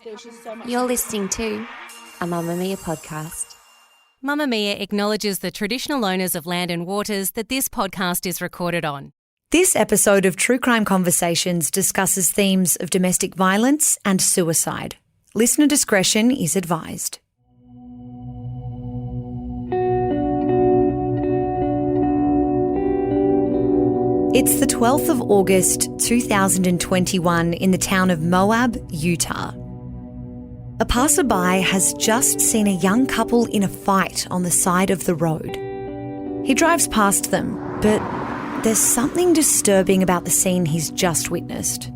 There's just so much. You're listening to a Mamamia podcast. Mamamia acknowledges the traditional owners of land and waters that this podcast is recorded on. This episode of True Crime Conversations discusses themes of domestic violence and suicide. Listener discretion is advised. It's the 12th of August 2021 in the town of Moab, Utah. A passerby has just seen a young couple in a fight on the side of the road. He drives past them, but there's something disturbing about the scene he's just witnessed.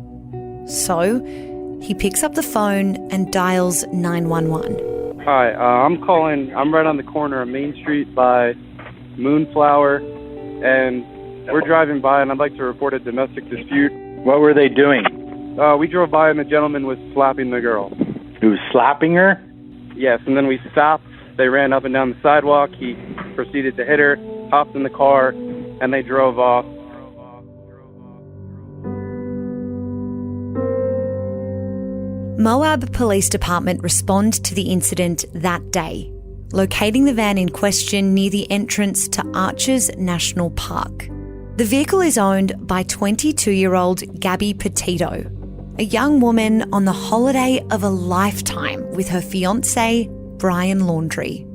So he picks up the phone and dials 911. Hi, I'm calling. I'm right on the corner of Main Street by Moonflower, and we're driving by, and I'd like to report a domestic dispute. What were they doing? We drove by, and the gentleman was slapping the girl. He was slapping her? Yes, and then we stopped. They ran up and down the sidewalk. He proceeded to hit her, hopped in the car, and they drove off. Moab Police Department respond to the incident that day, locating the van in question near the entrance to Arches National Park. The vehicle is owned by 22-year-old Gabby Petito, a young woman on the holiday of a lifetime with her fiancé, Brian Laundrie.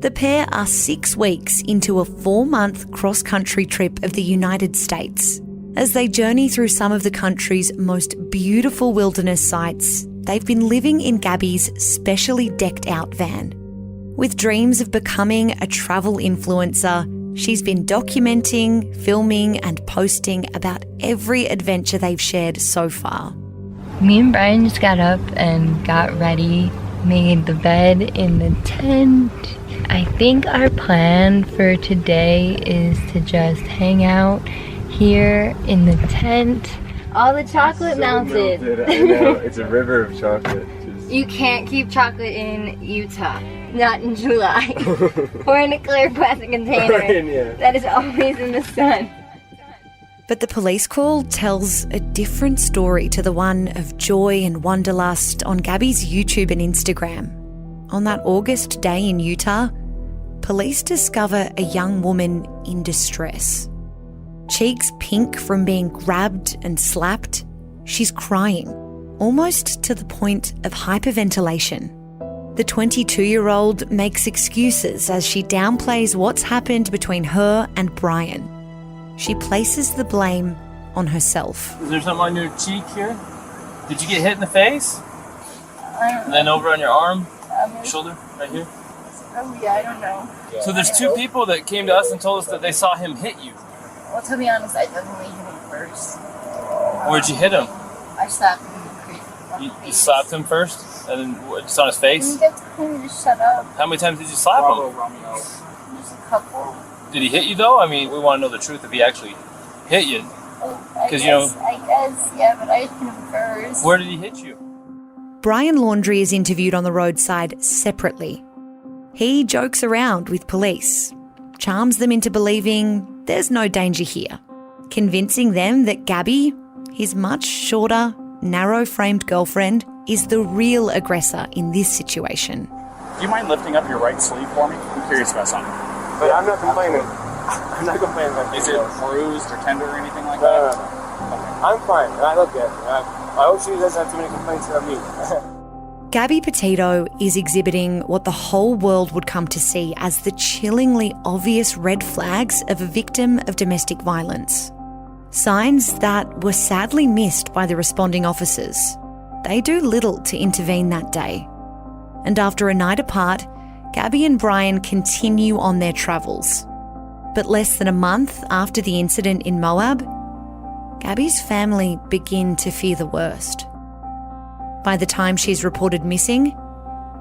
The pair are 6 weeks into a 4-month cross-country trip of the United States. As they journey through some of the country's most beautiful wilderness sites, they've been living in Gabby's specially decked-out van. With dreams of becoming a travel influencer, she's been documenting, filming and posting about every adventure they've shared so far. Me and Brian just got up and got ready, made the bed in the tent. I think our plan for today is to just hang out here in the tent. All the chocolate melted. I know, it's a river of chocolate. You can't keep chocolate in Utah. Not in July. Or in a clear plastic container that is always in the sun. But the police call tells a different story to the one of joy and wanderlust on Gabby's YouTube and Instagram. On that August day in Utah, police discover a young woman in distress. Cheeks pink from being grabbed and slapped, she's crying, almost to the point of hyperventilation. The 22-year-old makes excuses as she downplays what's happened between her and Brian. She places the blame on herself. Is there something on your cheek here? Did you get hit in the face? And then over on your arm, shoulder, right here? Oh yeah, I don't know. So there's 2 people that came to us and told us that they saw him hit you. Well, to be honest, I definitely hit him first. Where'd you hit him? I slapped him in the creek. You slapped him first? And then just on his face? You get to him to shut up. How many times did you slap him? Just a couple. Did he hit you though? I mean, we want to know the truth if he actually hit you. I guess, yeah, but I hit him first. Where did he hit you? Brian Laundrie is interviewed on the roadside separately. He jokes around with police, charms them into believing there's no danger here, convincing them that Gabby, his much shorter, narrow-framed girlfriend, is the real aggressor in this situation. Do you mind lifting up your right sleeve for me? I'm curious about something. But I'm not complaining. I'm not complaining about Is it bruised or tender or anything like that? Okay. I'm fine. I look at it. I hope she doesn't have too many complaints about me. Gabby Petito is exhibiting what the whole world would come to see as the chillingly obvious red flags of a victim of domestic violence. Signs that were sadly missed by the responding officers. They do little to intervene that day. And after a night apart, Gabby and Brian continue on their travels. But less than a month after the incident in Moab, Gabby's family begin to fear the worst. By the time she's reported missing,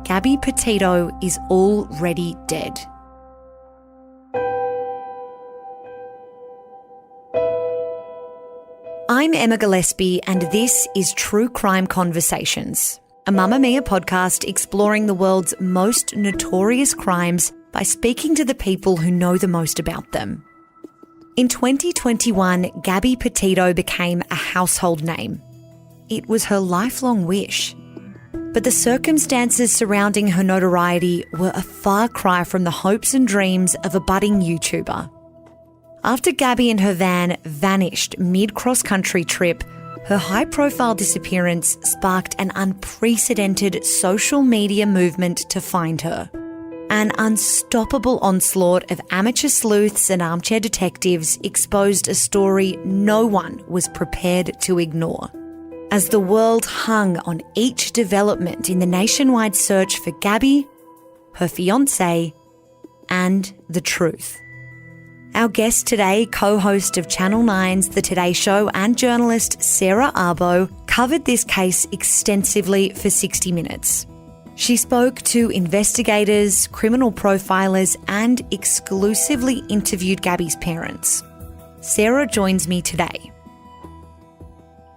Gabby Petito is already dead. I'm Emma Gillespie and this is True Crime Conversations, a Mamamia podcast exploring the world's most notorious crimes by speaking to the people who know the most about them. In 2021, Gabby Petito became a household name. It was her lifelong wish. But the circumstances surrounding her notoriety were a far cry from the hopes and dreams of a budding YouTuber. After Gabby and her van vanished mid-cross-country trip, her high-profile disappearance sparked an unprecedented social media movement to find her. An unstoppable onslaught of amateur sleuths and armchair detectives exposed a story no one was prepared to ignore. As the world hung on each development in the nationwide search for Gabby, her fiancé, and the truth. Our guest today, co-host of Channel 9's The Today Show and journalist Sarah Arbo, covered this case extensively for 60 Minutes. She spoke to investigators, criminal profilers, and exclusively interviewed Gabby's parents. Sarah joins me today.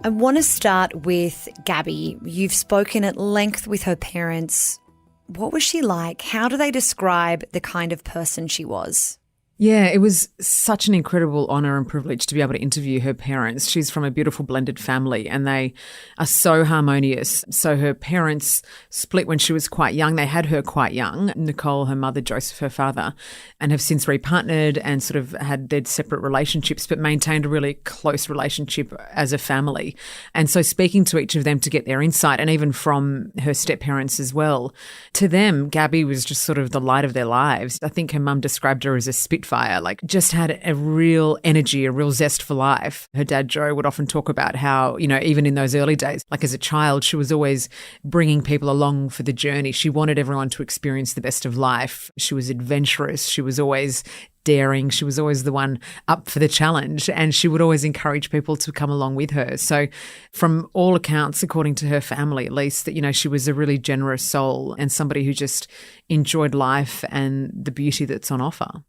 I want to start with Gabby. You've spoken at length with her parents. What was she like? How do they describe the kind of person she was? Yeah, it was such an incredible honour and privilege to be able to interview her parents. She's from a beautiful blended family and they are so harmonious. So her parents split when she was quite young. They had her quite young, Nicole, her mother, Joseph, her father, and have since repartnered and sort of had their separate relationships but maintained a really close relationship as a family. And so speaking to each of them to get their insight, and even from her step-parents as well, to them, Gabby was just sort of the light of their lives. I think her mum described her as a spitfire. Like just had a real energy, a real zest for life. Her dad, Joe, would often talk about how, you know, even in those early days, like as a child, she was always bringing people along for the journey. She wanted everyone to experience the best of life. She was adventurous. She was always daring. She was always the one up for the challenge, and she would always encourage people to come along with her. So from all accounts, according to her family at least, that, you know, she was a really generous soul and somebody who just enjoyed life and the beauty that's on offer.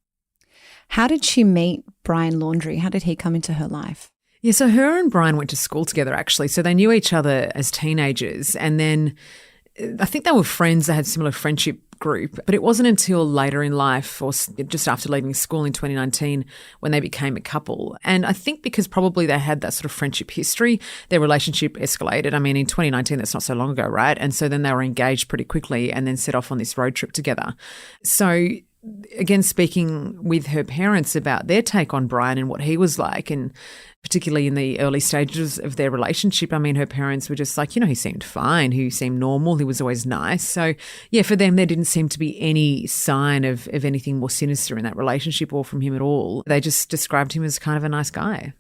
How did she meet Brian Laundrie? How did he come into her life? Yeah, so her and Brian went to school together, actually. So they knew each other as teenagers. And then I think they were friends. They had similar friendship group. But it wasn't until later in life, or just after leaving school in 2019, when they became a couple. And I think because probably they had that sort of friendship history, their relationship escalated. I mean, in 2019, that's not so long ago, right? And so then they were engaged pretty quickly and then set off on this road trip together. So again, speaking with her parents about their take on Brian and what he was like, and particularly in the early stages of their relationship, I mean, her parents were just like, you know, he seemed fine, he seemed normal, he was always nice. So, yeah, for them, there didn't seem to be any sign of anything more sinister in that relationship or from him at all. They just described him as kind of a nice guy.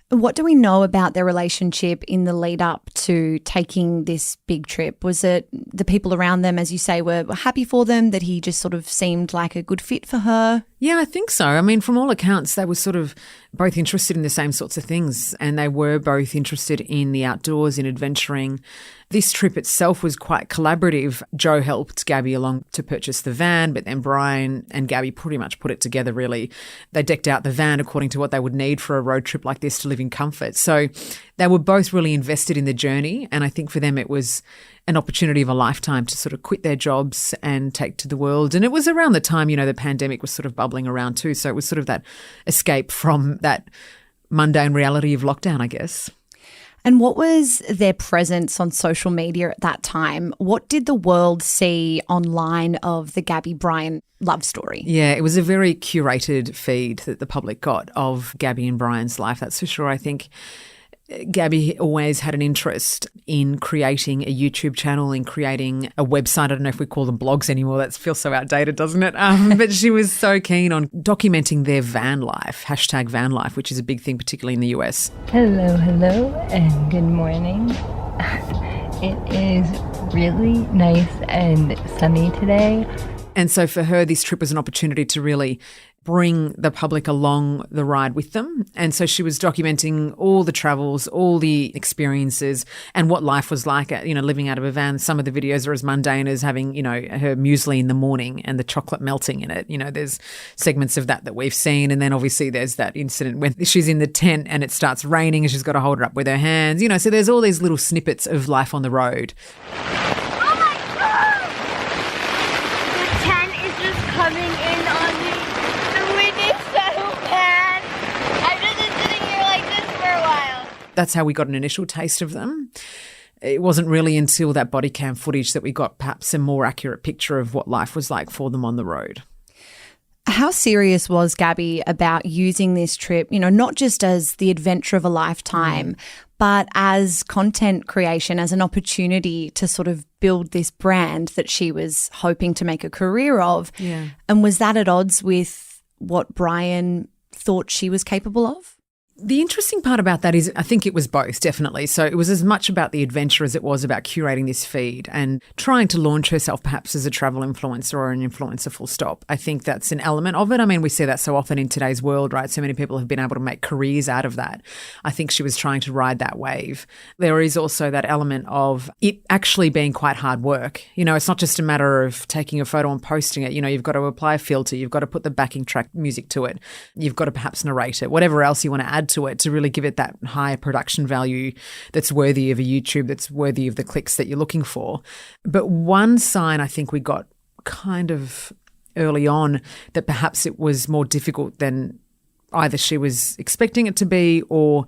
What do we know about their relationship in the lead up to taking this big trip? Was it the people around them, as you say, were happy for them, that he just sort of seemed like a good fit for her? Yeah, I think so. I mean, from all accounts, they were sort of both interested in the same sorts of things, and they were both interested in the outdoors, in adventuring. This trip itself was quite collaborative. Joe helped Gabby along to purchase the van, but then Brian and Gabby pretty much put it together, really. They decked out the van according to what they would need for a road trip like this to live in comfort. So they were both really invested in the journey, and I think for them it was an opportunity of a lifetime to sort of quit their jobs and take to the world. And it was around the time, you know, the pandemic was sort of bubbling around too. So it was sort of that escape from that mundane reality of lockdown, I guess. And what was their presence on social media at that time? What did the world see online of the Gabby Brian love story? Yeah, it was a very curated feed that the public got of Gabby and Brian's life, that's for sure. I think Gabby always had an interest in creating a YouTube channel, in creating a website. I don't know if we call them blogs anymore. That feels so outdated, doesn't it? But she was so keen on documenting their van life, #van life, which is a big thing, particularly in the US. Hello, and good morning. It is really nice and sunny today. And so for her, this trip was an opportunity to really bring the public along the ride with them. And so she was documenting all the travels, all the experiences, and what life was like, you know, living out of a van. Some of the videos are as mundane as having, you know, her muesli in the morning and the chocolate melting in it. You know, there's segments of that we've seen. And then obviously there's that incident when she's in the tent and it starts raining and she's got to hold it up with her hands. You know, so there's all these little snippets of life on the road. Coming in on me. The wind is so bad. I've just been sitting here like this for a while. That's how we got an initial taste of them. it wasn't really until that body cam footage that we got perhaps a more accurate picture of what life was like for them on the road. How serious was Gabby about using this trip, not just as the adventure of a lifetime, but as content creation, as an opportunity to sort of build this brand that she was hoping to make a career of? Yeah. And was that at odds with what Brian thought she was capable of? The interesting part about that is I think it was both, definitely. So it was as much about the adventure as it was about curating this feed and trying to launch herself perhaps as a travel influencer or an influencer full stop. I think that's an element of it. I mean, we see that so often in today's world, right? So many people have been able to make careers out of that. I think she was trying to ride that wave. There is also that element of it actually being quite hard work. It's not just a matter of taking a photo and posting it. You've got to apply a filter. You've got to put the backing track music to it. You've got to perhaps narrate it, whatever else you want to add to it to really give it that higher production value that's worthy of a YouTube, that's worthy of the clicks that you're looking for. But one sign I think we got kind of early on that perhaps it was more difficult than either she was expecting it to be or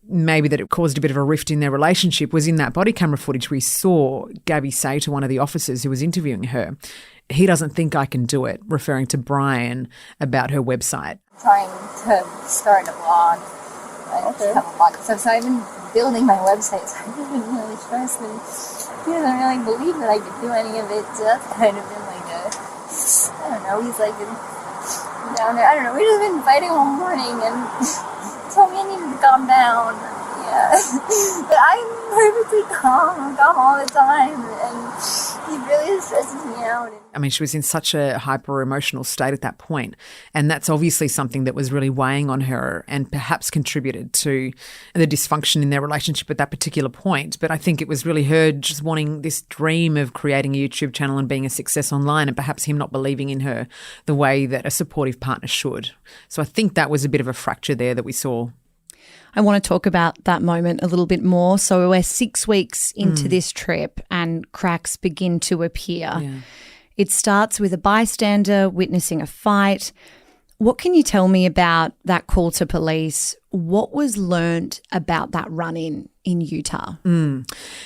maybe that it caused a bit of a rift in their relationship was in that body camera footage we saw Gabby say to one of the officers who was interviewing her, "He doesn't think I can do it," referring to Brian about her website. Trying to start a blog. So I've been building my website, so I've just been really stressed and he doesn't really believe that I could do any of it. So that's kind of been like I don't know, he's like down there. I don't know, we've just been fighting all morning and he told me I needed to calm down. Yeah. But I'm perfectly calm. I'm calm all the time and he really stresses me out. I mean, she was in such a hyper-emotional state at that point, and that's obviously something that was really weighing on her and perhaps contributed to the dysfunction in their relationship at that particular point. But I think it was really her just wanting this dream of creating a YouTube channel and being a success online, and perhaps him not believing in her the way that a supportive partner should. So I think that was a bit of a fracture there that we saw. I want to talk about that moment a little bit more. So we're 6 weeks into this trip and cracks begin to appear. Yeah. It starts with a bystander witnessing a fight. What can you tell me about that call to police? What was learned about that run-in in Utah?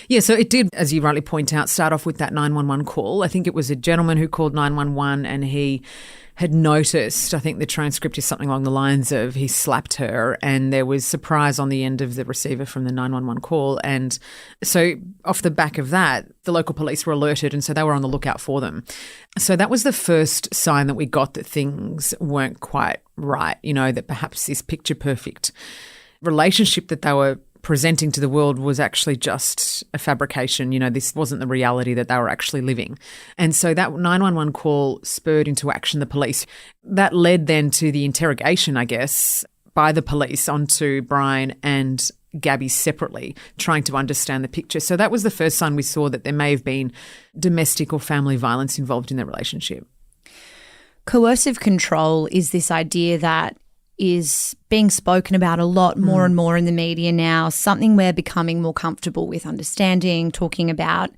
Yeah, so it did, as you rightly point out, start off with that 911 call. I think it was a gentleman who called 911 and he had noticed, I think the transcript is something along the lines of he slapped her and there was surprise on the end of the receiver from the 911 call. And so off the back of that, the local police were alerted and so they were on the lookout for them. So that was the first sign that we got that things weren't quite right, that perhaps this picture perfect relationship that they were presenting to the world was actually just a fabrication. This wasn't the reality that they were actually living. And so that 911 call spurred into action the police. That led then to the interrogation, I guess, by the police onto Brian and Gabby separately, trying to understand the picture. So that was the first sign we saw that there may have been domestic or family violence involved in their relationship. Coercive control is this idea that is being spoken about a lot more and more in the media now, something we're becoming more comfortable with understanding, talking about.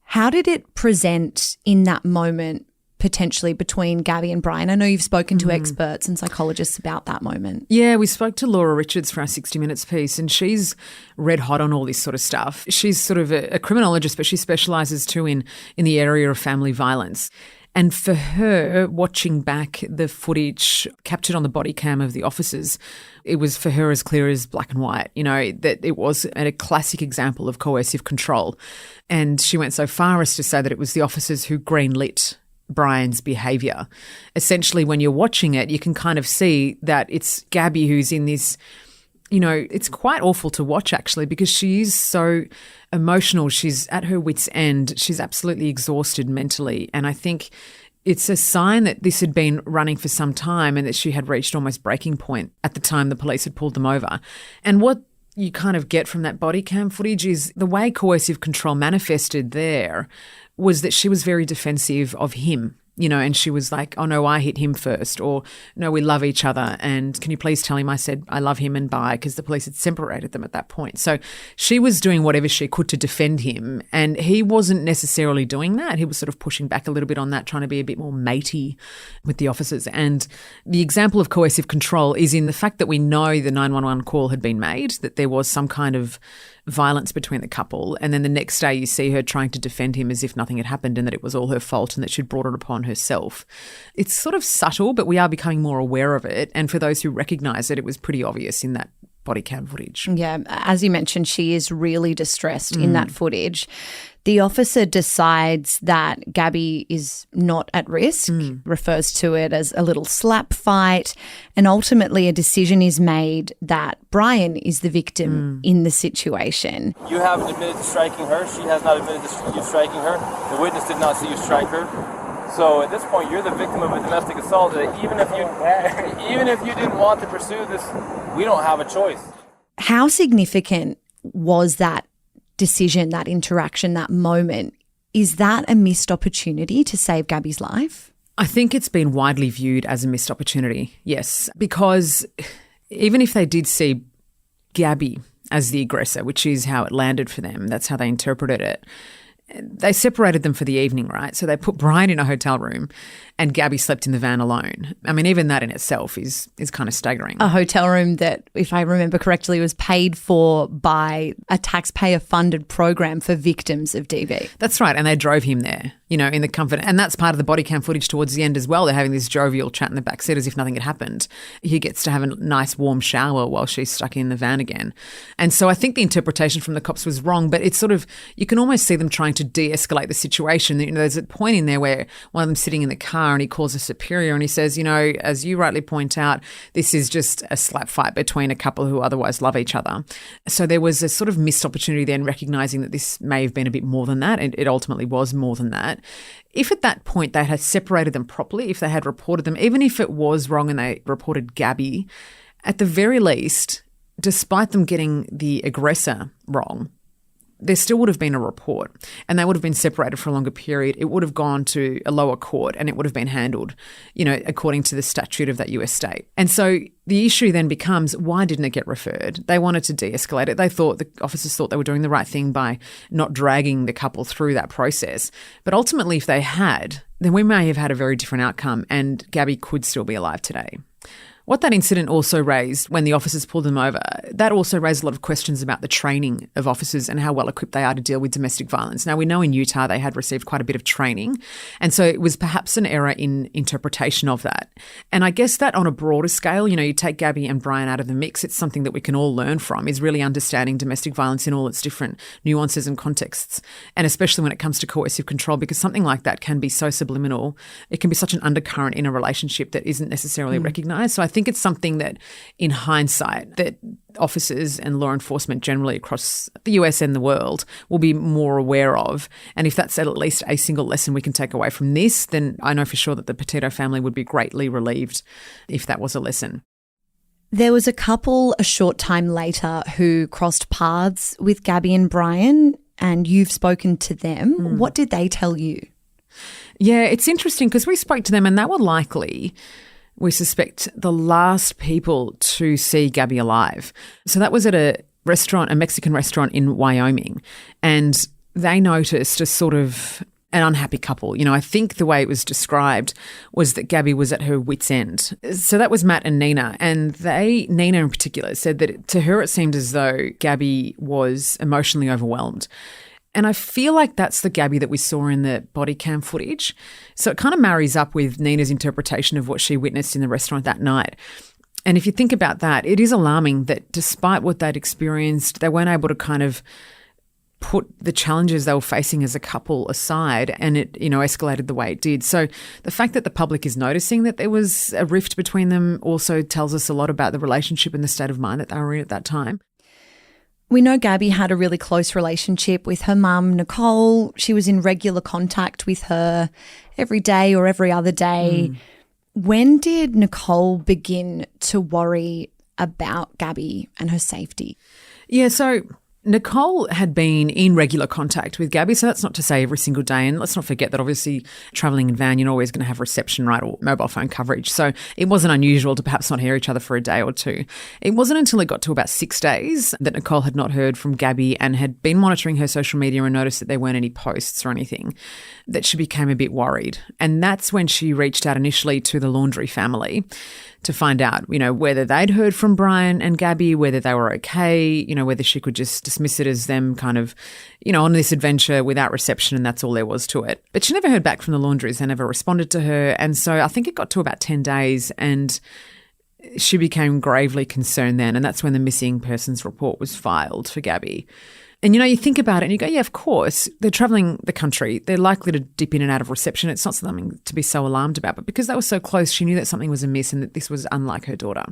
How did it present in that moment potentially between Gabby and Brian? I know you've spoken to experts and psychologists about that moment. Yeah, we spoke to Laura Richards for our 60 Minutes piece and she's red hot on all this sort of stuff. She's sort of a criminologist, but she specialises too in the area of family violence. And for her, watching back the footage captured on the body cam of the officers, it was for her as clear as black and white, that it was a classic example of coercive control. And she went so far as to say that it was the officers who greenlit Brian's behaviour. Essentially, when you're watching it, you can kind of see that it's Gabby who's in this, it's quite awful to watch actually because she is so emotional. She's at her wit's end. She's absolutely exhausted mentally. And I think it's a sign that this had been running for some time and that she had reached almost breaking point at the time the police had pulled them over. And what you kind of get from that body cam footage is the way coercive control manifested there was that she was very defensive of him. And she was like, oh, no, I hit him first, or no, we love each other, and can you please tell him I said I love him and bye, because the police had separated them at that point. So she was doing whatever she could to defend him, and he wasn't necessarily doing that. He was sort of pushing back a little bit on that, trying to be a bit more matey with the officers. And the example of coercive control is in the fact that we know the 911 call had been made, that there was some kind of violence between the couple. And then the next day you see her trying to defend him as if nothing had happened and that it was all her fault and that she'd brought it upon herself. It's sort of subtle, but we are becoming more aware of it. And for those who recognise it, it was pretty obvious in that body cam footage. Yeah, as you mentioned, she is really distressed in that footage. The officer decides that Gabby is not at risk, refers to it as a little slap fight, and ultimately a decision is made that Brian is the victim in the situation. You haven't admitted to striking her. She has not admitted to you striking her. The witness did not see you strike her. So at this point, you're the victim of a domestic assault. Even if you didn't want to pursue this, we don't have a choice. How significant was that decision, that interaction, that moment? Is that a missed opportunity to save Gabby's life? I think it's been widely viewed as a missed opportunity, yes, because even if they did see Gabby as the aggressor, which is how it landed for them, that's how they interpreted it, they separated them for the evening, right? So they put Brian in a hotel room and Gabby slept in the van alone. I mean, even that in itself is kind of staggering. A hotel room that, if I remember correctly, was paid for by a taxpayer-funded program for victims of DV. That's right, and they drove him there, in the comfort. And that's part of the body cam footage towards the end as well. They're having this jovial chat in the backseat as if nothing had happened. He gets to have a nice warm shower while she's stuck in the van again. And so I think the interpretation from the cops was wrong, but it's sort of, you can almost see them trying to de-escalate the situation. There's a point in there where one of them's sitting in the car and he calls a superior and he says, as you rightly point out, this is just a slap fight between a couple who otherwise love each other. So there was a sort of missed opportunity then, recognising that this may have been a bit more than that, and it ultimately was more than that. If at that point they had separated them properly, if they had reported them, even if it was wrong and they reported Gabby, at the very least, despite them getting the aggressor wrong, there still would have been a report and they would have been separated for a longer period. It would have gone to a lower court and it would have been handled, according to the statute of that US state. And so the issue then becomes, why didn't it get referred? They wanted to de-escalate it. The officers thought they were doing the right thing by not dragging the couple through that process. But ultimately, if they had, then we may have had a very different outcome and Gabby could still be alive today. What that incident also raised when the officers pulled them over, that also raised a lot of questions about the training of officers and how well equipped they are to deal with domestic violence. Now, we know in Utah they had received quite a bit of training, and so it was perhaps an error in interpretation of that. And I guess that on a broader scale, you take Gabby and Brian out of the mix, it's something that we can all learn from, is really understanding domestic violence in all its different nuances and contexts, and especially when it comes to coercive control, because something like that can be so subliminal. It can be such an undercurrent in a relationship that isn't necessarily recognised. So I think it's something that, in hindsight, that officers and law enforcement generally across the US and the world will be more aware of. And if that's at least a single lesson we can take away from this, then I know for sure that the Petito family would be greatly relieved if that was a lesson. There was a couple a short time later who crossed paths with Gabby and Brian, and you've spoken to them. What did they tell you? Yeah, it's interesting because we spoke to them and they were likely, we suspect, the last people to see Gabby alive. So that was at a Mexican restaurant in Wyoming, and they noticed a sort of an unhappy couple. I think the way it was described was that Gabby was at her wit's end. So that was Matt and Nina, and Nina in particular, said that to her it seemed as though Gabby was emotionally overwhelmed. And I feel like that's the Gabby that we saw in the body cam footage. So it kind of marries up with Nina's interpretation of what she witnessed in the restaurant that night. And if you think about that, it is alarming that despite what they'd experienced, they weren't able to kind of put the challenges they were facing as a couple aside, and it, escalated the way it did. So the fact that the public is noticing that there was a rift between them also tells us a lot about the relationship and the state of mind that they were in at that time. We know Gabby had a really close relationship with her mum, Nicole. She was in regular contact with her every day or every other day. When did Nicole begin to worry about Gabby and her safety? Yeah, so Nicole had been in regular contact with Gabby, so that's not to say every single day. And let's not forget that obviously travelling in van, you're always going to have reception, right, or mobile phone coverage. So it wasn't unusual to perhaps not hear each other for a day or two. It wasn't until it got to about 6 days that Nicole had not heard from Gabby and had been monitoring her social media and noticed that there weren't any posts or anything, that she became a bit worried. And that's when she reached out initially to the Laundrie family to find out, whether they'd heard from Brian and Gabby, whether they were okay, whether she could just dismiss it as them kind of, on this adventure without reception, and that's all there was to it. But she never heard back from the Laundries. They never responded to her. And so I think it got to about 10 days and she became gravely concerned then, and that's when the missing persons report was filed for Gabby. And, you think about it and you go, yeah, of course, they're travelling the country. They're likely to dip in and out of reception. It's not something to be so alarmed about. But because they were so close, she knew that something was amiss and that this was unlike her daughter.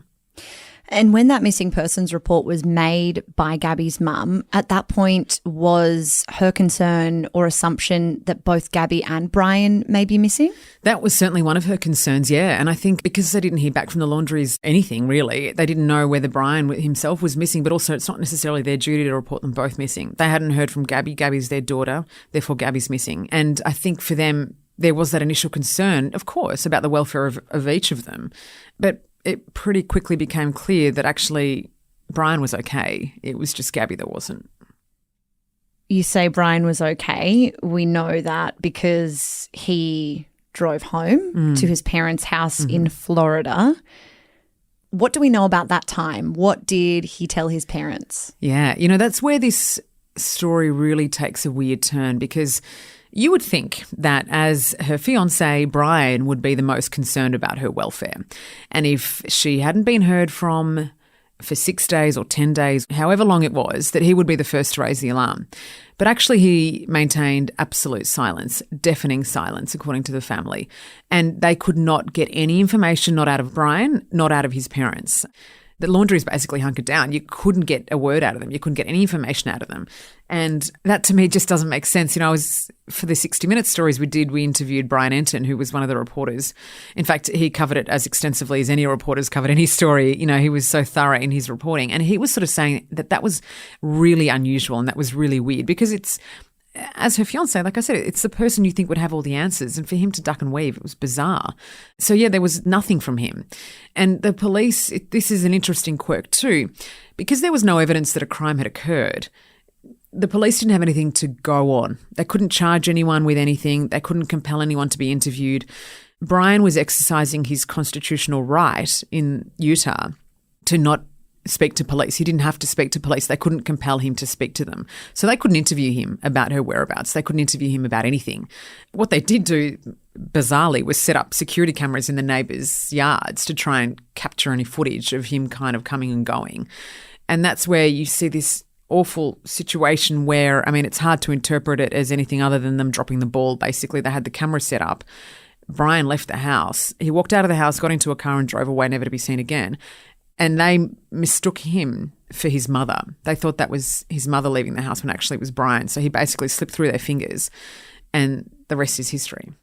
And when that missing persons report was made by Gabby's mum, at that point was her concern or assumption that both Gabby and Brian may be missing? That was certainly one of her concerns, yeah. And I think because they didn't hear back from the Laundries anything really, they didn't know whether Brian himself was missing, but also it's not necessarily their duty to report them both missing. They hadn't heard from Gabby. Gabby's their daughter, therefore Gabby's missing. And I think for them, there was that initial concern, of course, about the welfare of each of them. But it pretty quickly became clear that actually Brian was okay. It was just Gabby that wasn't. You say Brian was okay. We know that because he drove home to his parents' house in Florida. What do we know about that time? What did he tell his parents? Yeah, that's where this story really takes a weird turn, because you would think that as her fiancé, Brian would be the most concerned about her welfare. And if she hadn't been heard from for 6 days or 10 days, however long it was, that he would be the first to raise the alarm. But actually he maintained absolute silence, deafening silence, according to the family. And they could not get any information, not out of Brian, not out of his parents. The Laundries basically hunkered down. You couldn't get a word out of them. You couldn't get any information out of them. And that to me just doesn't make sense. For the 60 Minutes stories we did, we interviewed Brian Enton, who was one of the reporters. In fact, he covered it as extensively as any reporters covered any story. He was so thorough in his reporting. And he was sort of saying that was really unusual and that was really weird, because it's, as her fiancé, like I said, it's the person you think would have all the answers. And for him to duck and weave, it was bizarre. So, yeah, there was nothing from him. And the police, this is an interesting quirk too, because there was no evidence that a crime had occurred. The police didn't have anything to go on. They couldn't charge anyone with anything. They couldn't compel anyone to be interviewed. Brian was exercising his constitutional right in Utah to not speak to police. He didn't have to speak to police. They couldn't compel him to speak to them. So they couldn't interview him about her whereabouts. They couldn't interview him about anything. What they did do, bizarrely, was set up security cameras in the neighbours' yards to try and capture any footage of him kind of coming and going. And that's where you see this awful situation where, it's hard to interpret it as anything other than them dropping the ball. Basically, they had the camera set up. Brian left the house. He walked out of the house, got into a car and drove away, never to be seen again. And they mistook him for his mother. They thought that was his mother leaving the house when actually it was Brian. So he basically slipped through their fingers, and the rest is history.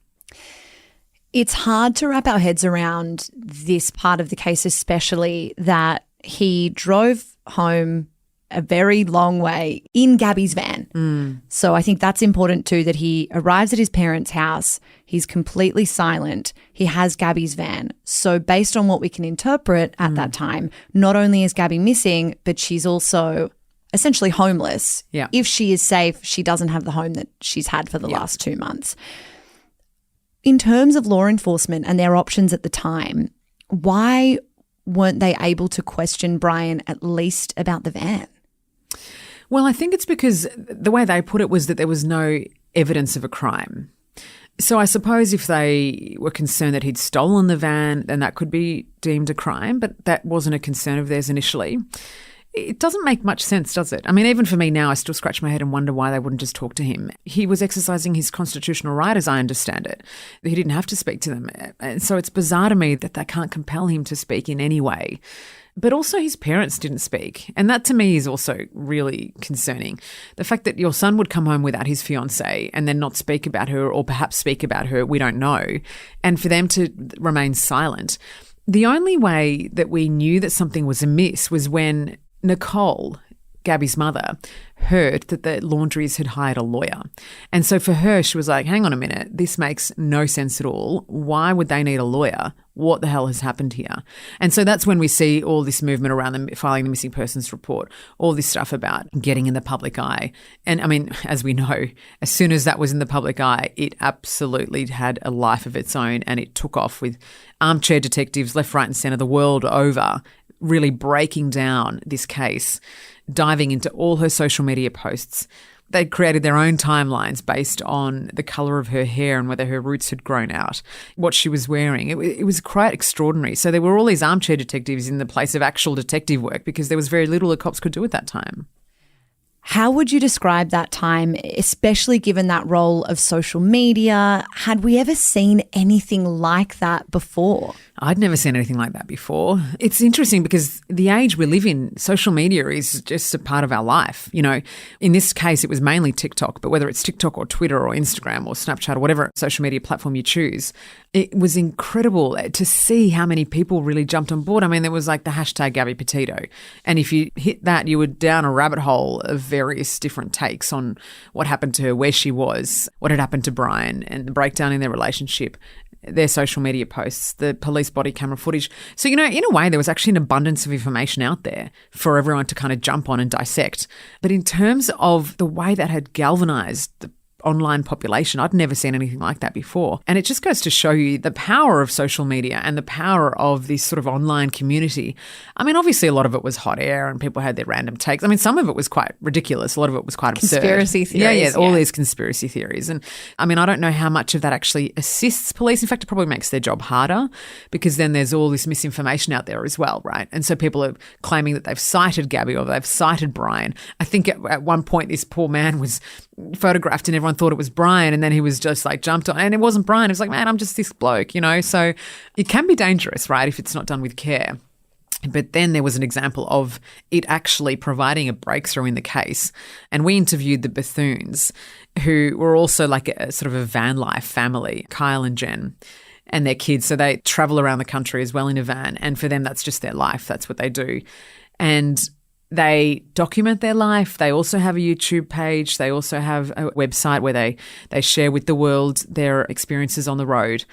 It's hard to wrap our heads around this part of the case, especially that he drove home a very long way in Gabby's van. So I think that's important too, that he arrives at his parents' house, he's completely silent, he has Gabby's van. So based on what we can interpret at that time, not only is Gabby missing, but she's also essentially homeless. Yeah. If she is safe, she doesn't have the home that she's had for the last 2 months. In terms of law enforcement and their options at the time, why weren't they able to question Brian at least about the van? Well, I think it's because the way they put it was that there was no evidence of a crime. So I suppose if they were concerned that he'd stolen the van, then that could be deemed a crime, but that wasn't a concern of theirs initially. It doesn't make much sense, does it? Even for me now, I still scratch my head and wonder why they wouldn't just talk to him. He was exercising his constitutional right, as I understand it. He didn't have to speak to them. And so it's bizarre to me that they can't compel him to speak in any way. But also his parents didn't speak. And that to me is also really concerning. The fact that your son would come home without his fiancée and then not speak about her, or perhaps speak about her, we don't know. And for them to remain silent. The only way that we knew that something was amiss was when Nicole, Gabby's mother, heard that the Laundries had hired a lawyer. And so for her, she was like, hang on a minute, this makes no sense at all. Why would they need a lawyer? What the hell has happened here? And so that's when we see all this movement around them filing the missing persons report, all this stuff about getting in the public eye. And as we know, as soon as that was in the public eye, it absolutely had a life of its own, and it took off with armchair detectives left, right and centre the world over, really breaking down this case. diving into all her social media posts. They created their own timelines based on the colour of her hair and whether her roots had grown out, what she was wearing. It was quite extraordinary. So there were all these armchair detectives in the place of actual detective work because there was very little the cops could do at that time. How would you describe that time, especially given that role of social media? Had we ever seen anything like that before? I'd never seen anything like that before. It's interesting because the age we live in, social media is just a part of our life. You know, in this case, it was mainly TikTok, but whether it's TikTok or Twitter or Instagram or Snapchat or whatever social media platform you choose, it was incredible to see how many people really jumped on board. I mean, there was like the hashtag Gabby Petito. And if you hit that, you were down a rabbit hole of various different takes on what happened to her, where she was, what had happened to Brian, and the breakdown in their relationship, their social media posts, the police body camera footage. So, you know, in a way, there was actually an abundance of information out there for everyone to kind of jump on and dissect. But in terms of the way that had galvanized the online population, I'd never seen anything like that before. And it just goes to show you the power of social media and the power of this sort of online community. I mean, obviously a lot of it was hot air and people had their random takes. I mean, some of it was quite ridiculous. A lot of it was quite absurd. Conspiracy theories. Yeah, all these conspiracy theories. And I mean, I don't know how much of that actually assists police. In fact, it probably makes their job harder because then there's all this misinformation out there as well, right? And so people are claiming that they've cited Gabby or they've cited Brian. I think at one point this poor man was photographed and everyone thought it was Brian, and then he was just like jumped on, and it wasn't Brian. It was like, man, I'm just this bloke, you know. So it can be dangerous, right, if it's not done with care. But then there was an example of it actually providing a breakthrough in the case. And we interviewed the Bethunes, who were also like a sort of a van life family, Kyle and Jen, and their kids. So they travel around the country as well in a van. And for them, that's just their life. That's what they do. And they document their life. They also have a YouTube page. They also have a website where they share with the world their experiences on the road.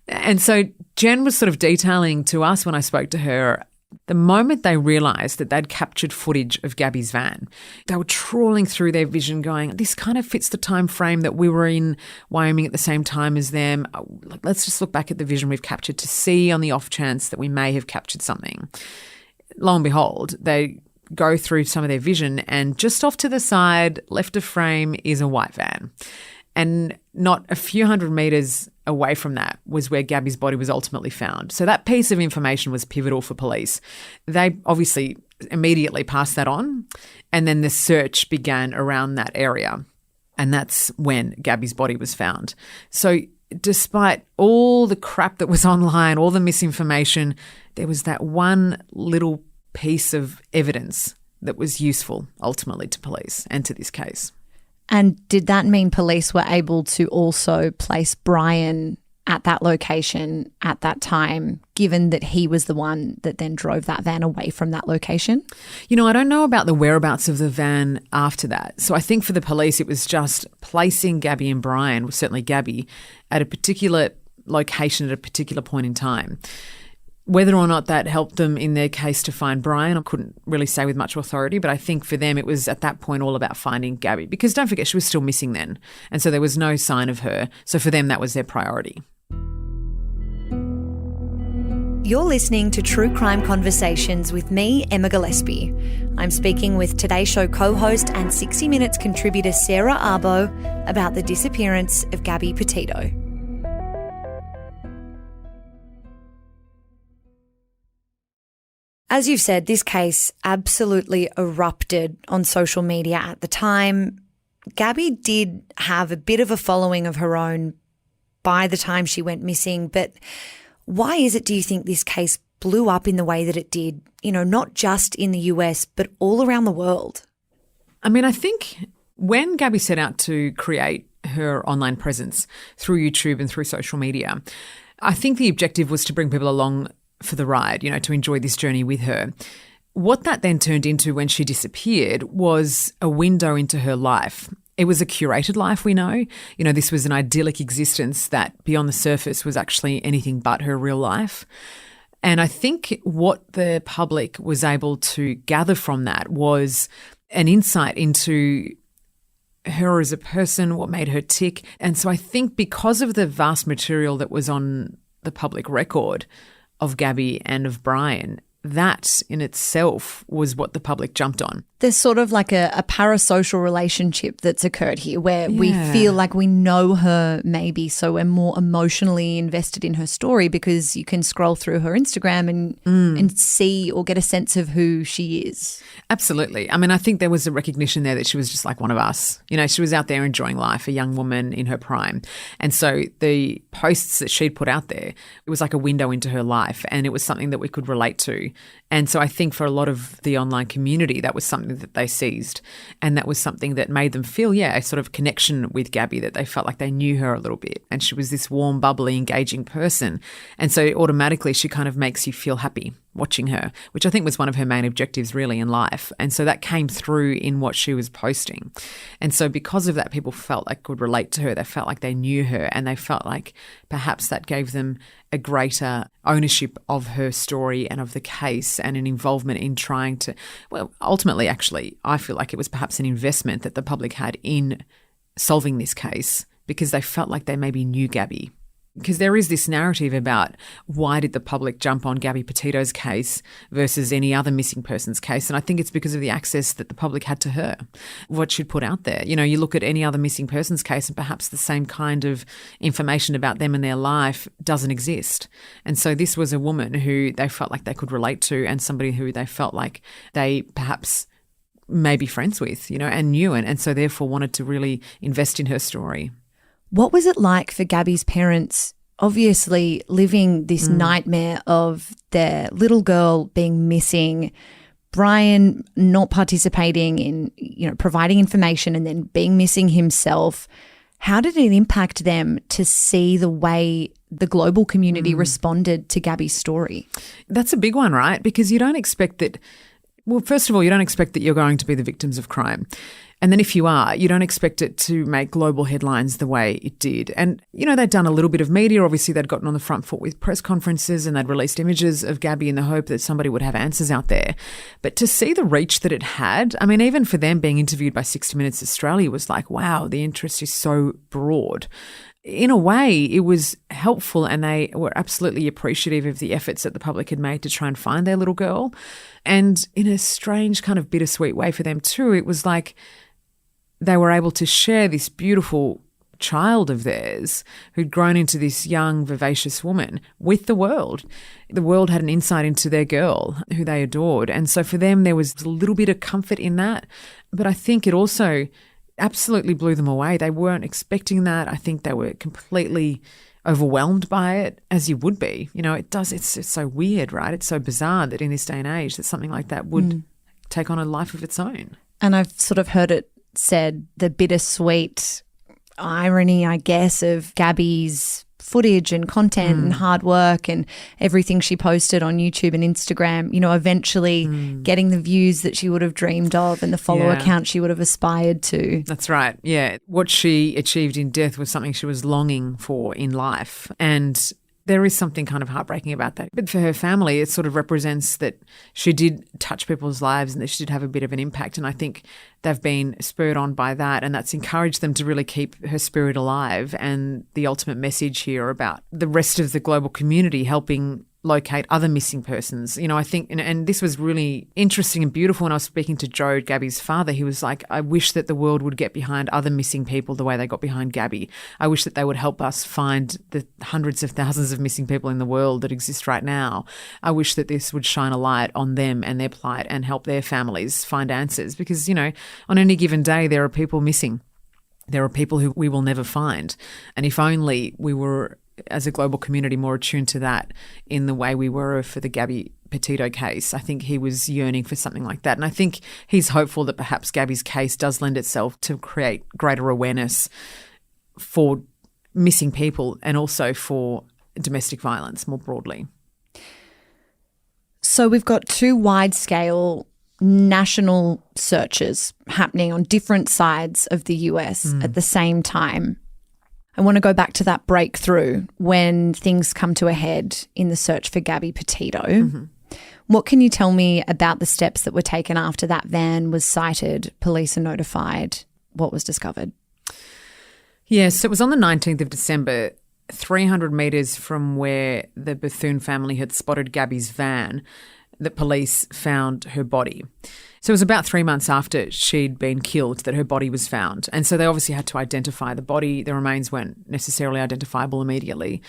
And so Jen was sort of detailing to us when I spoke to her, the moment they realised that they'd captured footage of Gabby's van, they were trawling through their vision going, this kind of fits the time frame that we were in Wyoming at the same time as them. Let's just look back at the vision we've captured to see on the off chance that we may have captured something. Lo and behold, they go through some of their vision, and just off to the side, left of frame, is a white van. And not a few hundred metres away from that was where Gabby's body was ultimately found. So that piece of information was pivotal for police. They obviously immediately passed that on, and then the search began around that area. And that's when Gabby's body was found. So despite all the crap that was online, all the misinformation, there was that one little piece of evidence that was useful ultimately to police and to this case. And did that mean police were able to also place Brian at that location at that time, given that he was the one that then drove that van away from that location? You know, I don't know about the whereabouts of the van after that. So I think for the police, it was just placing Gabby and Brian, certainly Gabby, at a particular location at a particular point in time. Whether or not that helped them in their case to find Brian, I couldn't really say with much authority, but I think for them it was at that point all about finding Gabby, because don't forget she was still missing then, and so there was no sign of her. So for them that was their priority. You're listening to True Crime Conversations with me, Emma Gillespie. I'm speaking with Today Show co-host and 60 Minutes contributor Sarah Arbo about the disappearance of Gabby Petito. As you've said, this case absolutely erupted on social media at the time. Gabby did have a bit of a following of her own by the time she went missing, but why is it, do you think, this case blew up in the way that it did, you know, not just in the US, but all around the world? I mean, I think when Gabby set out to create her online presence through YouTube and through social media, I think the objective was to bring people along for the ride, you know, to enjoy this journey with her. What that then turned into when she disappeared was a window into her life. It was a curated life, we know. You know, this was an idyllic existence that beyond the surface was actually anything but her real life. And I think what the public was able to gather from that was an insight into her as a person, what made her tick. And so I think because of the vast material that was on the public record of Gabby and of Brian, that in itself was what the public jumped on. There's sort of like a parasocial relationship that's occurred here where we feel like we know her maybe, so we're more emotionally invested in her story because you can scroll through her Instagram and see or get a sense of who she is. Absolutely. I mean, I think there was a recognition there that she was just like one of us. You know, she was out there enjoying life, a young woman in her prime. And so the posts that she'd put out there, it was like a window into her life, and it was something that we could relate to. And so I think for a lot of the online community, that was something that they seized, and that was something that made them feel, a sort of connection with Gabby, that they felt like they knew her a little bit, and she was this warm, bubbly, engaging person. And so automatically she kind of makes you feel happy watching her, which I think was one of her main objectives really in life. And so that came through in what she was posting. And so because of that, people felt like could relate to her. They felt like they knew her, and they felt like perhaps that gave them a greater ownership of her story and of the case, and an involvement in trying to, well, ultimately, actually, I feel like it was perhaps an investment that the public had in solving this case, because they felt like they maybe knew Gabby. Because there is this narrative about why did the public jump on Gabby Petito's case versus any other missing person's case. And I think it's because of the access that the public had to her, what she'd put out there. You know, you look at any other missing person's case and perhaps the same kind of information about them and their life doesn't exist. And so this was a woman who they felt like they could relate to, and somebody who they felt like they perhaps may be friends with, you know, and knew, and so therefore wanted to really invest in her story. What was it like for Gabby's parents, obviously living this nightmare of their little girl being missing, Brian not participating in, you know, providing information, and then being missing himself? How did it impact them to see the way the global community responded to Gabby's story? That's a big one, right? Because you don't expect that. Well, first of all, you don't expect that you're going to be the victims of crime. And then if you are, you don't expect it to make global headlines the way it did. And, you know, they'd done a little bit of media. Obviously, they'd gotten on the front foot with press conferences, and they'd released images of Gabby in the hope that somebody would have answers out there. But to see the reach that it had, I mean, even for them being interviewed by 60 Minutes Australia was like, wow, the interest is so broad. In a way, it was helpful, and they were absolutely appreciative of the efforts that the public had made to try and find their little girl. And in a strange kind of bittersweet way for them too, it was like they were able to share this beautiful child of theirs who'd grown into this young, vivacious woman with the world. The world had an insight into their girl who they adored. And so for them, there was a little bit of comfort in that. But I think it also absolutely blew them away. They weren't expecting that. I think they were completely overwhelmed by it, as you would be. You know, it's so weird, right? It's so bizarre that in this day and age that something like that would take on a life of its own. And I've sort of heard it said, the bittersweet irony, I guess, of Gabby's footage and content and hard work and everything she posted on YouTube and Instagram, you know, eventually getting the views that she would have dreamed of and the follower count she would have aspired to. That's right. Yeah. What she achieved in death was something she was longing for in life. And there is something kind of heartbreaking about that. But for her family, it sort of represents that she did touch people's lives and that she did have a bit of an impact. And I think they've been spurred on by that, and that's encouraged them to really keep her spirit alive. And the ultimate message here about the rest of the global community helping locate other missing persons. You know, I think, and this was really interesting and beautiful when I was speaking to Joe, Gabby's father. He was like, I wish that the world would get behind other missing people the way they got behind Gabby. I wish that they would help us find the hundreds of thousands of missing people in the world that exist right now. I wish that this would shine a light on them and their plight and help their families find answers, because, you know, on any given day there are people missing. There are people who we will never find. And if only we were, as a global community, more attuned to that in the way we were for the Gabby Petito case. I think he was yearning for something like that. And I think he's hopeful that perhaps Gabby's case does lend itself to create greater awareness for missing people and also for domestic violence more broadly. So we've got two wide-scale national searches happening on different sides of the US at the same time. I want to go back to that breakthrough when things come to a head in the search for Gabby Petito. What can you tell me about the steps that were taken after that van was sighted, police are notified? What was discovered? Yes, it was on the 19th of December, 300 metres from where the Bethune family had spotted Gabby's van. that police found her body. So it was about 3 months after she'd been killed that her body was found. And so they obviously had to identify the body. The remains weren't necessarily identifiable immediately.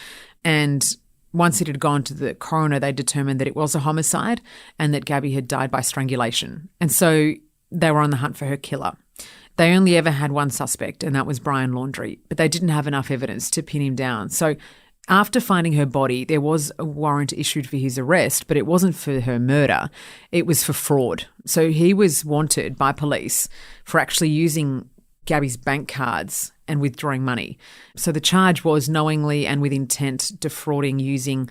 And once it had gone to the coroner, they determined that it was a homicide and that Gabby had died by strangulation. And so they were on the hunt for her killer. They only ever had one suspect, and that was Brian Laundrie, but they didn't have enough evidence to pin him down. So after finding her body, there was a warrant issued for his arrest, but it wasn't for her murder. It was for fraud. So he was wanted by police for actually using Gabby's bank cards and withdrawing money. So the charge was knowingly and with intent defrauding using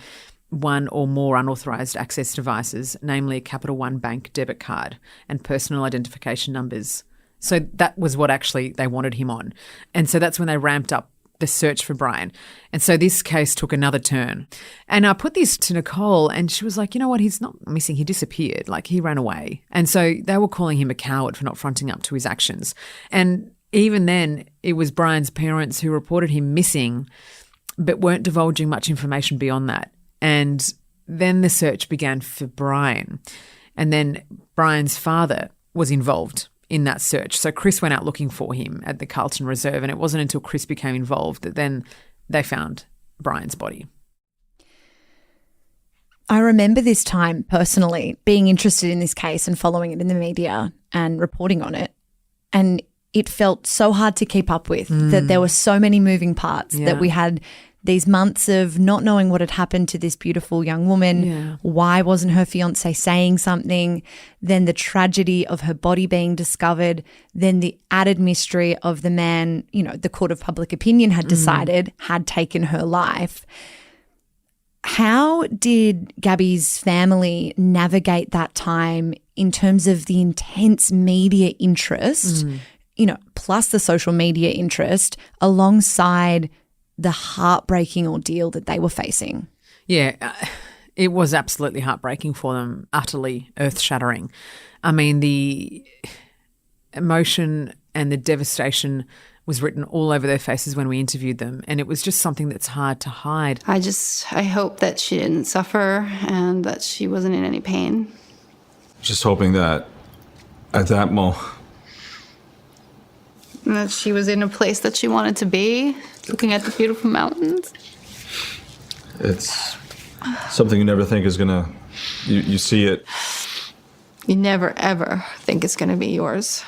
one or more unauthorised access devices, namely a Capital One bank debit card and personal identification numbers. So that was what actually they wanted him on. And so that's when they ramped up the search for Brian. And so this case took another turn. And I put this to Nicole and she was like, you know what, he's not missing, he disappeared, like he ran away. And so they were calling him a coward for not fronting up to his actions. And even then, it was Brian's parents who reported him missing but weren't divulging much information beyond that. And then the search began for Brian. And then Brian's father was involved in that search. So Chris went out looking for him at the Carlton Reserve, and it wasn't until Chris became involved that then they found Brian's body. I remember this time personally being interested in this case and following it in the media and reporting on it. And it felt so hard to keep up with, that there were so many moving parts, that we had these months of not knowing what had happened to this beautiful young woman. Yeah. Why wasn't her fiancé saying something? Then the tragedy of her body being discovered. Then the added mystery of the man, you know, the court of public opinion had decided had taken her life. How did Gabby's family navigate that time in terms of the intense media interest, you know, plus the social media interest alongside the heartbreaking ordeal that they were facing? Yeah, it was absolutely heartbreaking for them, utterly earth-shattering. I mean, the emotion and the devastation was written all over their faces when we interviewed them, and it was just something that's hard to hide. I hope that she didn't suffer and that she wasn't in any pain. Just hoping that at that moment, that she was in a place that she wanted to be, looking at the beautiful mountains. It's something you never think is gonna, you see it. You never, ever think it's gonna be yours.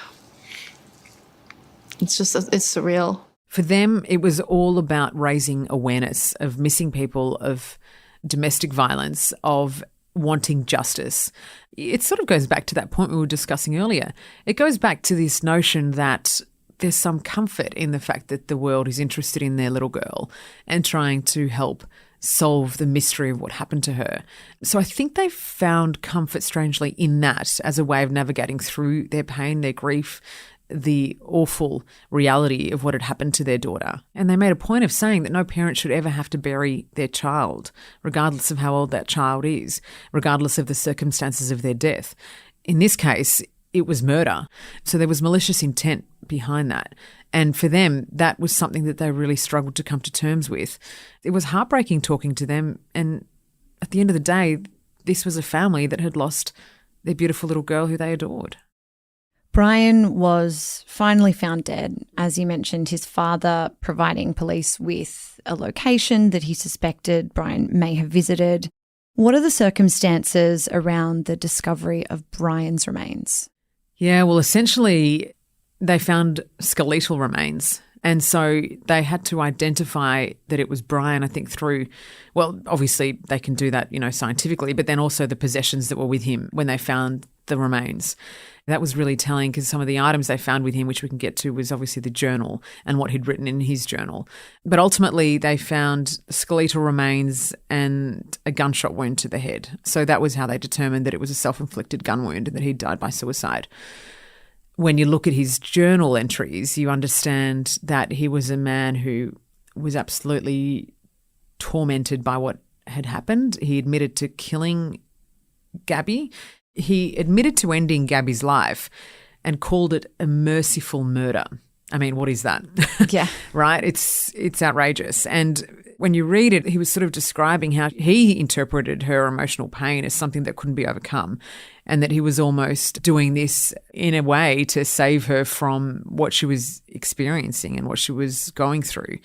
It's just, it's surreal. For them, it was all about raising awareness of missing people, of domestic violence, of wanting justice. It sort of goes back to that point we were discussing earlier. It goes back to this notion that there's some comfort in the fact that the world is interested in their little girl and trying to help solve the mystery of what happened to her. So I think they found comfort, strangely, in that as a way of navigating through their pain, their grief, the awful reality of what had happened to their daughter. And they made a point of saying that no parent should ever have to bury their child, regardless of how old that child is, regardless of the circumstances of their death. In this case, it was murder. So there was malicious intent behind that. And for them, that was something that they really struggled to come to terms with. It was heartbreaking talking to them. And at the end of the day, this was a family that had lost their beautiful little girl who they adored. Brian was finally found dead, as you mentioned, his father providing police with a location that he suspected Brian may have visited. What are the circumstances around the discovery of Brian's remains? Yeah, well, essentially they found skeletal remains. And so they had to identify that it was Brian, I think, through, well, obviously they can do that, you know, scientifically, but then also the possessions that were with him when they found the remains. That was really telling because some of the items they found with him, which we can get to, was obviously the journal and what he'd written in his journal. But ultimately they found skeletal remains and a gunshot wound to the head. So that was how they determined that it was a self-inflicted gun wound and that he'd died by suicide. When you look at his journal entries, you understand that he was a man who was absolutely tormented by what had happened. He admitted to killing Gabby. He admitted to ending Gabby's life and called it a merciful murder. I mean, what is that? Yeah. Right? It's outrageous. And when you read it, he was sort of describing how he interpreted her emotional pain as something that couldn't be overcome, and that he was almost doing this in a way to save her from what she was experiencing and what she was going through.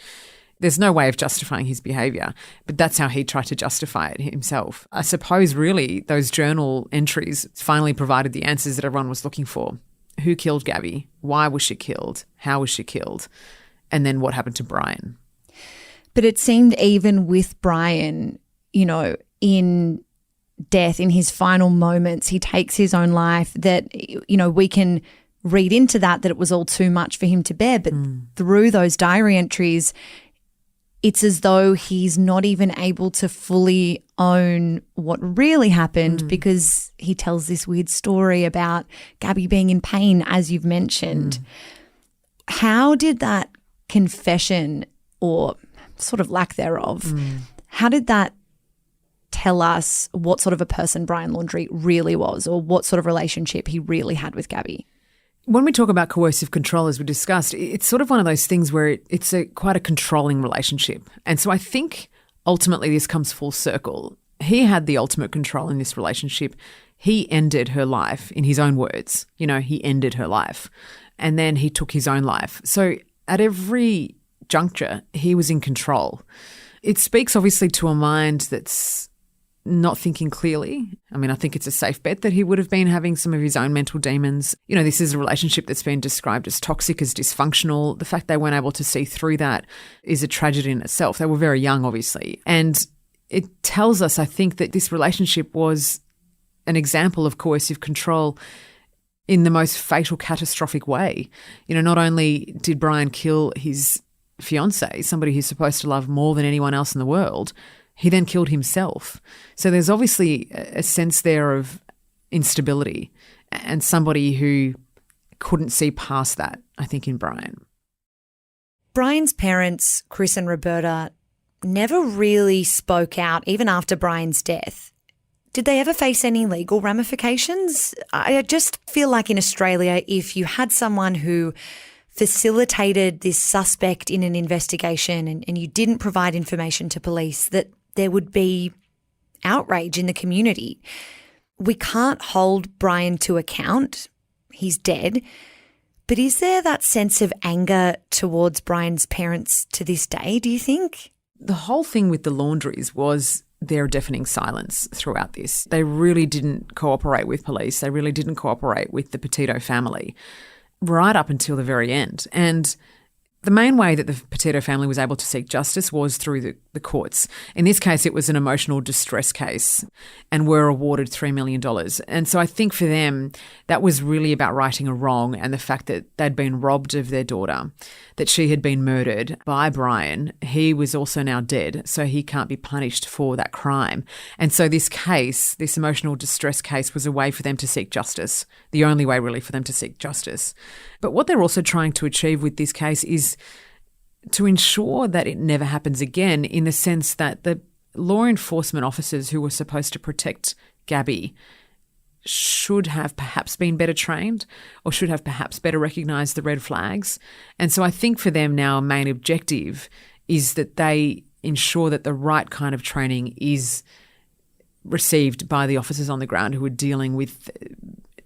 There's no way of justifying his behaviour, but that's how he tried to justify it himself. I suppose really those journal entries finally provided the answers that everyone was looking for. Who killed Gabby? Why was she killed? How was she killed? And then what happened to Brian? But it seemed even with Brian, you know, in death, in his final moments, he takes his own life, that, you know, we can read into that it was all too much for him to bear. But through those diary entries, it's as though he's not even able to fully own what really happened because he tells this weird story about Gabby being in pain, as you've mentioned. How did that confession, or sort of lack thereof, how did that tell us what sort of a person Brian Laundrie really was, or what sort of relationship he really had with Gabby? When we talk about coercive control, as we discussed, it's sort of one of those things where it's quite a controlling relationship. And so I think ultimately this comes full circle. He had the ultimate control in this relationship. He ended her life, in his own words. You know, he ended her life. And then he took his own life. So at every juncture, he was in control. It speaks obviously to a mind that's not thinking clearly. I mean, I think it's a safe bet that he would have been having some of his own mental demons. You know, this is a relationship that's been described as toxic, as dysfunctional. The fact they weren't able to see through that is a tragedy in itself. They were very young, obviously. And it tells us, I think, that this relationship was an example of coercive control in the most fatal, catastrophic way. You know, not only did Brian kill his fiancé, somebody he's supposed to love more than anyone else in the world, he then killed himself. So there's obviously a sense there of instability and somebody who couldn't see past that, I think, in Brian. Brian's parents, Chris and Roberta, never really spoke out, even after Brian's death. Did they ever face any legal ramifications? I just feel like in Australia, if you had someone who facilitated this suspect in an investigation and you didn't provide information to police, that there would be outrage in the community. We can't hold Brian to account. He's dead. But is there that sense of anger towards Brian's parents to this day, do you think? The whole thing with the Laundries was their deafening silence throughout this. They really didn't cooperate with police. They really didn't cooperate with the Petito family right up until the very end. And the main way that the Petito family was able to seek justice was through the courts. In this case, it was an emotional distress case and were awarded $3 million. And so I think for them, that was really about righting a wrong, and the fact that they'd been robbed of their daughter, that she had been murdered by Brian. He was also now dead, so he can't be punished for that crime. And so this case, this emotional distress case, was a way for them to seek justice, the only way really for them to seek justice. But what they're also trying to achieve with this case is to ensure that it never happens again, in the sense that the law enforcement officers who were supposed to protect Gabby should have perhaps been better trained, or should have perhaps better recognised the red flags. And so I think for them now, a main objective is that they ensure that the right kind of training is received by the officers on the ground who are dealing with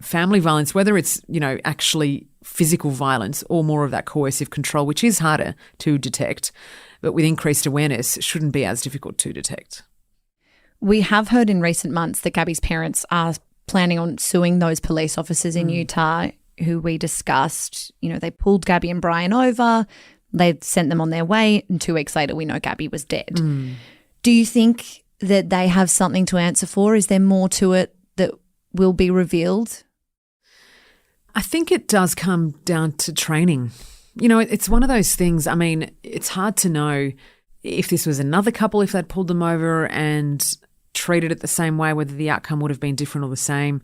family violence, whether it's, you know, actually physical violence or more of that coercive control, which is harder to detect, but with increased awareness shouldn't be as difficult to detect. We have heard in recent months that Gabby's parents are planning on suing those police officers in Utah who we discussed. You know, they pulled Gabby and Brian over, they sent them on their way, and 2 weeks later we know Gabby was dead. Do you think that they have something to answer for? Is there more to it that will be revealed? I think it does come down to training. You know, it's one of those things. I mean, it's hard to know if this was another couple, if they'd pulled them over and treated it the same way, whether the outcome would have been different or the same.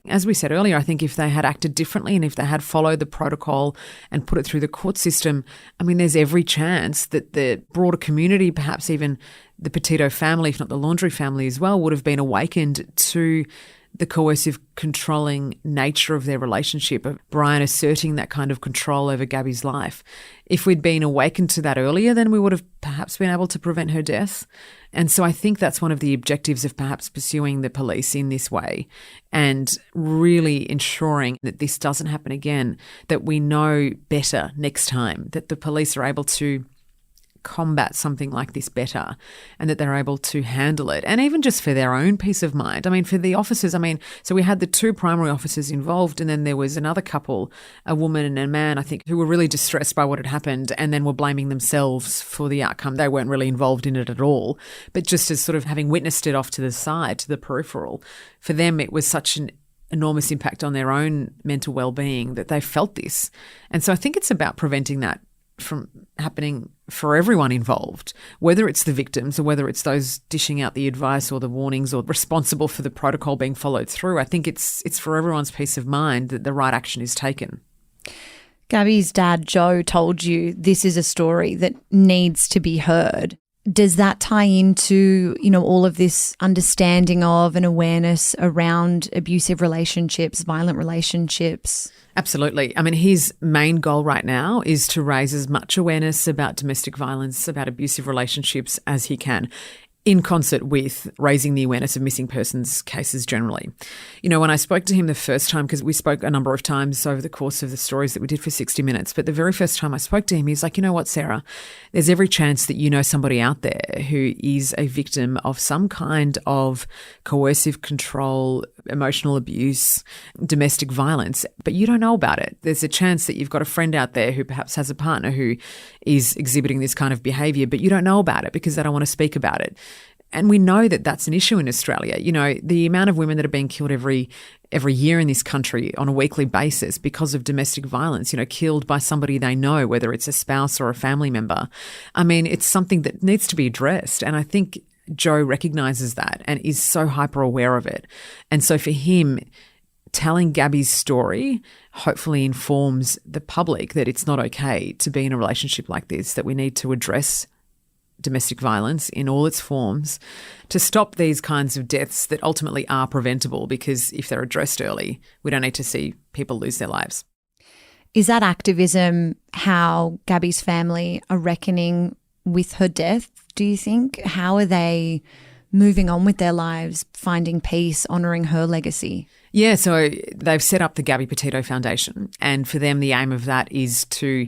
As we said earlier, I think if they had acted differently and if they had followed the protocol and put it through the court system, I mean, there's every chance that the broader community, perhaps even the Petito family, if not the Laundrie family as well, would have been awakened to the coercive, controlling nature of their relationship, of Brian asserting that kind of control over Gabby's life. If we'd been awakened to that earlier, then we would have perhaps perhaps been able to prevent her death. And so I think that's one of the objectives of perhaps pursuing the police in this way and really ensuring that this doesn't happen again, that we know better next time, that the police are able to combat something like this better and that they're able to handle it. And even just for their own peace of mind. I mean, for the officers, so we had the 2 primary officers involved and then there was another couple, a woman and a man, I think, who were really distressed by what had happened and then were blaming themselves for the outcome. They weren't really involved in it at all, but just as sort of having witnessed it off to the side, to the peripheral, for them it was such an enormous impact on their own mental well-being that they felt this. And so I think it's about preventing that from happening for everyone involved, whether it's the victims or whether it's those dishing out the advice or the warnings or responsible for the protocol being followed through. I think it's for everyone's peace of mind that the right action is taken. Gabby's dad, Joe, told you this is a story that needs to be heard. Does that tie into, all of this understanding of and awareness around abusive relationships, violent relationships? Absolutely. His main goal right now is to raise as much awareness about domestic violence, about abusive relationships as he can, in concert with raising the awareness of missing persons cases generally. When I spoke to him the first time, because we spoke a number of times over the course of the stories that we did for 60 Minutes, but the very first time I spoke to him, he's like, you know what, Sarah, there's every chance that you know somebody out there who is a victim of some kind of coercive control, emotional abuse, domestic violence, but you don't know about it. There's a chance that you've got a friend out there who perhaps has a partner who is exhibiting this kind of behaviour, but you don't know about it because they don't want to speak about it. And we know that that's an issue in Australia. The amount of women that are being killed every year in this country on a weekly basis because of domestic violence, killed by somebody they know, whether it's a spouse or a family member. It's something that needs to be addressed. And I think Joe recognises that and is so hyper aware of it. And so for him, telling Gabby's story hopefully informs the public that it's not okay to be in a relationship like this, that we need to address domestic violence in all its forms to stop these kinds of deaths that ultimately are preventable, because if they're addressed early, we don't need to see people lose their lives. Is that activism how Gabby's family are reckoning with her death, do you think? How are they moving on with their lives, finding peace, honouring her legacy? Yeah, so they've set up the Gabby Petito Foundation, and for them the aim of that is to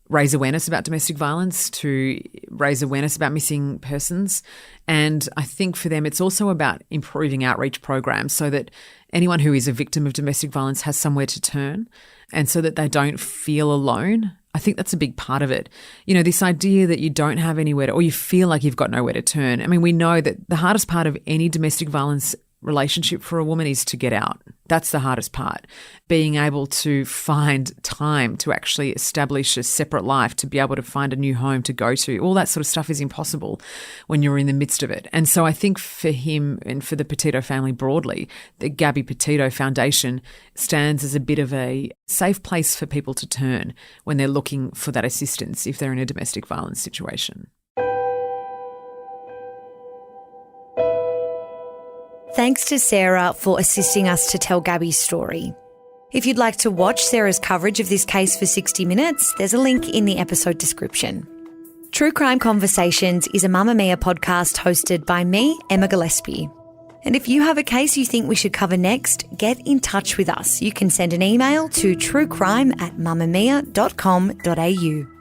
raise awareness about domestic violence, to raise awareness about missing persons. And I think for them it's also about improving outreach programs so that anyone who is a victim of domestic violence has somewhere to turn and so that they don't feel alone. I think that's a big part of it. This idea that you don't have anywhere to, or you feel like you've got nowhere to turn. We know that the hardest part of any domestic violence relationship for a woman is to get out. That's the hardest part. Being able to find time to actually establish a separate life, to be able to find a new home to go to, all that sort of stuff is impossible when you're in the midst of it. And so I think for him and for the Petito family broadly, the Gabby Petito Foundation stands as a bit of a safe place for people to turn when they're looking for that assistance if they're in a domestic violence situation. Thanks to Sarah for assisting us to tell Gabby's story. If you'd like to watch Sarah's coverage of this case for 60 Minutes, there's a link in the episode description. True Crime Conversations is a Mamamia podcast hosted by me, Emma Gillespie. And if you have a case you think we should cover next, get in touch with us. You can send an email to truecrime@mamamia.com.au.